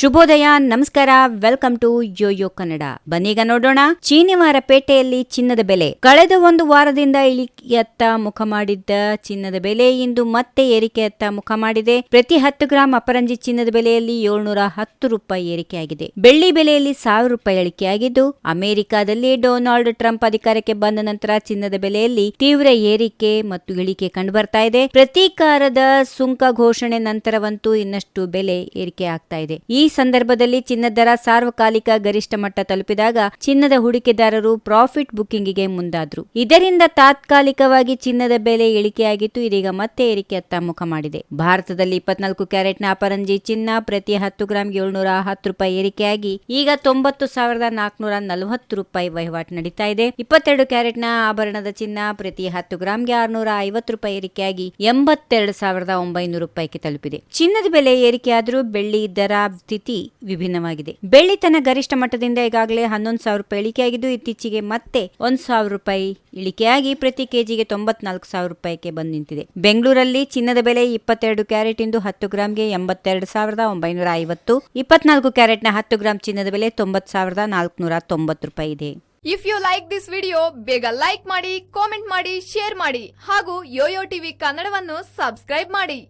ಶುಭೋದಯ, ನಮಸ್ಕಾರ, welcome to Yoyo Kannada. ಬನ್ನೀಗ ನೋಡೋಣ ಶನಿವಾರ ಪೇಟೆಯಲ್ಲಿ ಚಿನ್ನದ ಬೆಲೆ. ಕಳೆದ ಒಂದು ವಾರದಿಂದ ಇಳಿಕೆಯತ್ತ ಮುಖ ಮಾಡಿದ್ದ ಚಿನ್ನದ ಬೆಲೆ ಇಂದು ಮತ್ತೆ ಏರಿಕೆಯತ್ತ ಮುಖ ಮಾಡಿದೆ. ಪ್ರತಿ 10 ಗ್ರಾಂ ಅಪರಂಜಿ ಚಿನ್ನದ ಬೆಲೆಯಲ್ಲಿ 710 ರೂಪಾಯಿ ಏರಿಕೆಯಾಗಿದೆ. ಬೆಳ್ಳಿ ಬೆಲೆಯಲ್ಲಿ 1000 ರೂಪಾಯಿ ಇಳಿಕೆಯಾಗಿದ್ದು, ಅಮೆರಿಕಾದಲ್ಲಿ ಡೊನಾಲ್ಡ್ ಟ್ರಂಪ್ ಅಧಿಕಾರಕ್ಕೆ ಬಂದ ನಂತರ ಚಿನ್ನದ ಬೆಲೆಯಲ್ಲಿ ತೀವ್ರ ಏರಿಕೆ ಮತ್ತು ಇಳಿಕೆ ಕಂಡುಬರ್ತಾ ಇದೆ. ಪ್ರತೀಕಾರದ ಸುಂಕ ಘೋಷಣೆ ನಂತರವಂತೂ ಇನ್ನಷ್ಟು ಬೆಲೆ ಏರಿಕೆ ಆಗ್ತಾ ಇದೆ. ಈ ಸಂದರ್ಭದಲ್ಲಿ ಚಿನ್ನದ ದರ ಸಾರ್ವಕಾಲಿಕ ಗರಿಷ್ಠ ಮಟ್ಟ ತಲುಪಿದಾಗ ಚಿನ್ನದ ಹೂಡಿಕೆದಾರರು ಪ್ರಾಫಿಟ್ ಬುಕ್ಕಿಂಗ್ಗೆ ಮುಂದಾದ್ರು. ಇದರಿಂದ ತಾತ್ಕಾಲಿಕವಾಗಿ ಚಿನ್ನದ ಬೆಲೆ ಇಳಿಕೆಯಾಗಿತ್ತು. ಇದೀಗ ಮತ್ತೆ ಏರಿಕೆಯತ್ತ ಮುಖ ಮಾಡಿದೆ. ಭಾರತದಲ್ಲಿ 24 ಕ್ಯಾರೆಟ್ನ ಅಪರಂಜಿ ಚಿನ್ನ ಪ್ರತಿ 10 ಗ್ರಾಂಗೆ 710 ರೂಪಾಯಿ ಏರಿಕೆಯಾಗಿ ಈಗ 90,440 ರೂಪಾಯಿ ವಹಿವಾಟು ನಡೀತಾ ಇದೆ. 22 ಕ್ಯಾರೆಟ್ನ ಆಭರಣದ ಚಿನ್ನ ಪ್ರತಿ 10 ಗ್ರಾಂಗೆ 650 ರೂಪಾಯಿ ಏರಿಕೆಯಾಗಿ 82,900 ರೂಪಾಯಿಗೆ ತಲುಪಿದೆ. ಚಿನ್ನದ ಬೆಲೆ ಏರಿಕೆಯಾದರೂ ಬೆಳ್ಳಿ ದರ ಸ್ಥಿತಿ ವಿಭಿನ್ನವಾಗಿದೆ. ಬೆಳ್ಳಿ ತನ್ನ ಗರಿಷ್ಠ ಮಟ್ಟದಿಂದ ಈಗಾಗಲೇ 11,000 ರೂಪಾಯಿ ಇಳಿಕೆಯಾಗಿದ್ದು, ಇತ್ತೀಚೆಗೆ ಮತ್ತೆ 1,000 ರೂಪಾಯಿ ಇಳಿಕೆಯಾಗಿ ಪ್ರತಿ ಕೆಜಿಗೆ 94,000 ರೂಪಾಯಿಗೆ ಬಂದು ನಿಂತಿದೆ. ಬೆಂಗಳೂರಲ್ಲಿ ಚಿನ್ನದ ಬೆಲೆ 22 ಕ್ಯಾರೆಟ್ ಇಂದು 10 ಗ್ರಾಂಗೆ 82,950, 24 ಕ್ಯಾರೆಟ್ನ 10 ಗ್ರಾಂ ಚಿನ್ನದ ಬೆಲೆ 90,490 ರೂಪಾಯಿ ಇದೆ. If you like this video, ಬೇಗ ಲೈಕ್ ಮಾಡಿ, ಕಾಮೆಂಟ್ ಮಾಡಿ, ಶೇರ್ ಮಾಡಿ ಹಾಗೂ ಯೋಯೋ ಟಿವಿ ಕನ್ನಡವನ್ನು ಸಬ್ಸ್ಕ್ರೈಬ್ ಮಾಡಿ.